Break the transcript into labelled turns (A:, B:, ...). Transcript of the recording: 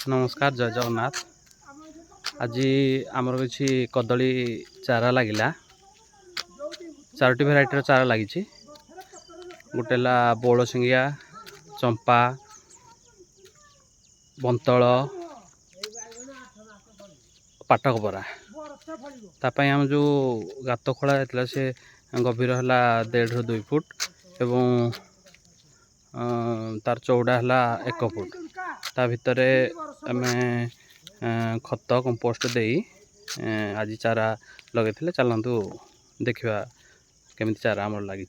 A: नमस्कार जय जगन्नाथ। आज आमर किसी कदली चारा लगिला चारोटी भेराइटर चारा लगी गोटेला बौल सिंगिया चंपा बंतल पाटकपरा तापाई आम जो गात खोला जाता से गभीर है 1.5 ରୁ 2 फुट एवं तार चौड़ा है 1 फुट ता भितर आम खत कंपोस्ट दे आज चारा लगे चलतु देखा केमी चारा आमर लगी।